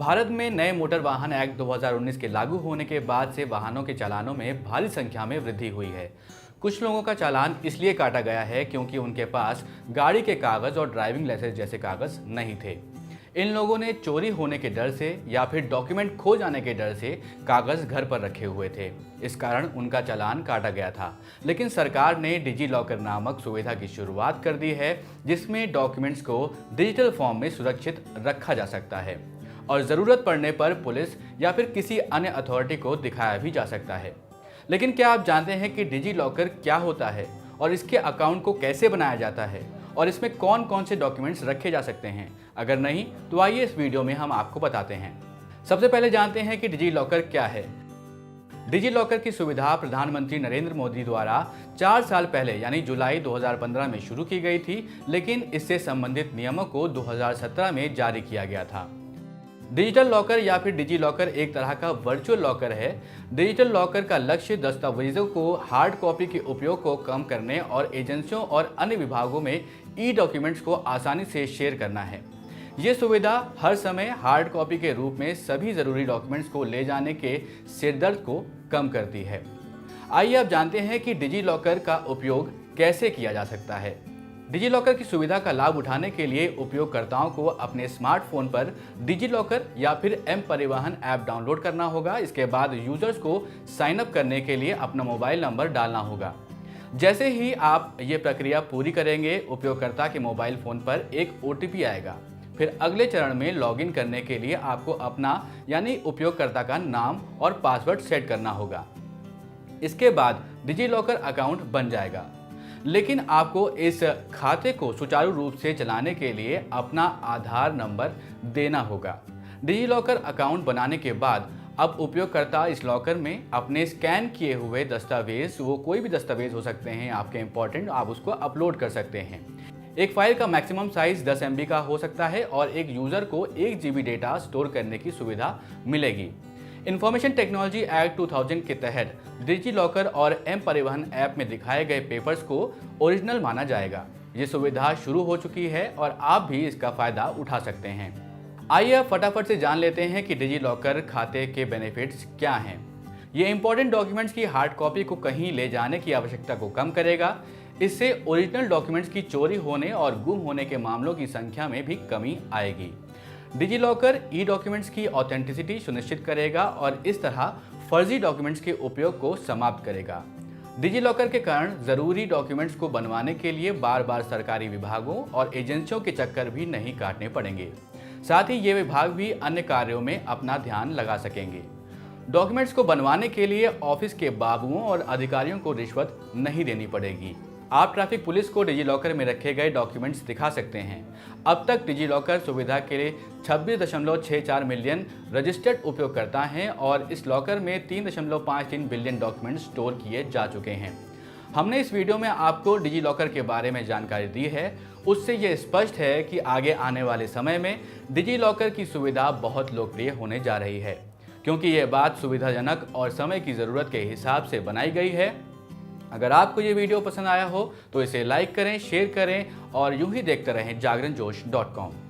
भारत में नए मोटर वाहन एक्ट 2019 के लागू होने के बाद से वाहनों के चालानों में भारी संख्या में वृद्धि हुई है। कुछ लोगों का चालान इसलिए काटा गया है क्योंकि उनके पास गाड़ी के कागज और ड्राइविंग लाइसेंस जैसे कागज नहीं थे। इन लोगों ने चोरी होने के डर से या फिर डॉक्यूमेंट खो जाने के डर से कागज घर पर रखे हुए थे। इस कारण उनका चालान काटा गया था। लेकिन सरकार ने डिजी लॉकर नामक सुविधा की शुरुआत कर दी है, जिसमें डॉक्यूमेंट्स को डिजिटल फॉर्म में सुरक्षित रखा जा सकता है और ज़रूरत पड़ने पर पुलिस या फिर किसी अन्य अथॉरिटी को दिखाया भी जा सकता है। लेकिन क्या आप जानते हैं कि डिजी लॉकर क्या होता है और इसके अकाउंट को कैसे बनाया जाता है और इसमें कौन कौन से डॉक्यूमेंट्स रखे जा सकते हैं? अगर नहीं तो आइए इस वीडियो में हम आपको बताते हैं। सबसे पहले जानते हैं कि डिजी लॉकर क्या है। डिजी लॉकर की सुविधा प्रधानमंत्री नरेंद्र मोदी द्वारा 4 साल पहले यानी जुलाई 2015 में शुरू की गई थी, लेकिन इससे संबंधित नियमों को 2017 में जारी किया गया था। डिजिटल लॉकर या फिर डिजी लॉकर एक तरह का वर्चुअल लॉकर है। डिजिटल लॉकर का लक्ष्य दस्तावेजों को हार्ड कॉपी के उपयोग को कम करने और एजेंसियों और अन्य विभागों में ई डॉक्यूमेंट्स को आसानी से शेयर करना है। ये सुविधा हर समय हार्ड कॉपी के रूप में सभी ज़रूरी डॉक्यूमेंट्स को ले जाने के सिरदर्द को कम करती है। आइए अब जानते हैं कि डिजी लॉकर का उपयोग कैसे किया जा सकता है। डिजी लॉकर की सुविधा का लाभ उठाने के लिए उपयोगकर्ताओं को अपने स्मार्टफोन पर डिजी लॉकर या फिर एम परिवहन ऐप डाउनलोड करना होगा। इसके बाद यूजर्स को साइन अप करने के लिए अपना मोबाइल नंबर डालना होगा। जैसे ही आप ये प्रक्रिया पूरी करेंगे, उपयोगकर्ता के मोबाइल फ़ोन पर एक OTP आएगा। फिर अगले चरण में लॉगिन करने के लिए आपको अपना यानी उपयोगकर्ता का नाम और पासवर्ड सेट करना होगा। इसके बाद डिजी लॉकर अकाउंट बन जाएगा, लेकिन आपको इस खाते को सुचारू रूप से चलाने के लिए अपना आधार नंबर देना होगा। डिजी लॉकर अकाउंट बनाने के बाद अब उपयोगकर्ता इस लॉकर में अपने स्कैन किए हुए दस्तावेज, वो कोई भी दस्तावेज हो सकते हैं आपके इंपॉर्टेंट, आप उसको अपलोड कर सकते हैं। एक फाइल का मैक्सिमम साइज 10 MB का हो सकता है और एक यूज़र को 1 GB डेटा स्टोर करने की सुविधा मिलेगी। इंफॉर्मेशन टेक्नोलॉजी एक्ट 2000 के तहत डिजी लॉकर और एम परिवहन ऐप में दिखाए गए पेपर्स को ओरिजिनल माना जाएगा। ये सुविधा शुरू हो चुकी है और आप भी इसका फ़ायदा उठा सकते हैं। आइए अब फटाफट से जान लेते हैं कि डिजी लॉकर खाते के बेनिफिट्स क्या हैं। ये इंपॉर्टेंट डॉक्यूमेंट्स की हार्ड कॉपी को कहीं ले जाने की आवश्यकता को कम करेगा। इससे ओरिजिनल डॉक्यूमेंट्स की चोरी होने और गुम होने के मामलों की संख्या में भी कमी आएगी। डिजी लॉकर ई डॉक्यूमेंट्स की ऑथेंटिसिटी सुनिश्चित करेगा और इस तरह फर्जी डॉक्यूमेंट्स के उपयोग को समाप्त करेगा। डिजी लॉकर के कारण ज़रूरी डॉक्यूमेंट्स को बनवाने के लिए बार बार सरकारी विभागों और एजेंसियों के चक्कर भी नहीं काटने पड़ेंगे। साथ ही ये विभाग भी अन्य कार्यों में अपना ध्यान लगा सकेंगे। डॉक्यूमेंट्स को बनवाने के लिए ऑफिस के बाबुओं और अधिकारियों को रिश्वत नहीं देनी पड़ेगी। आप ट्रैफिक पुलिस को डिजी लॉकर में रखे गए डॉक्यूमेंट्स दिखा सकते हैं। अब तक डिजी लॉकर सुविधा के लिए 26.64 मिलियन रजिस्टर्ड उपयोगकर्ता हैं और इस लॉकर में 3.53 बिलियन डॉक्यूमेंट्स स्टोर किए जा चुके हैं। हमने इस वीडियो में आपको डिजी लॉकर के बारे में जानकारी दी है। उससे ये स्पष्ट है कि आगे आने वाले समय में डिजी लॉकर की सुविधा बहुत लोकप्रिय होने जा रही है, क्योंकि ये बात सुविधाजनक और समय की ज़रूरत के हिसाब से बनाई गई है। अगर आपको ये वीडियो पसंद आया हो तो इसे लाइक करें, शेयर करें और यूं ही देखते रहें जागरणजोश.com।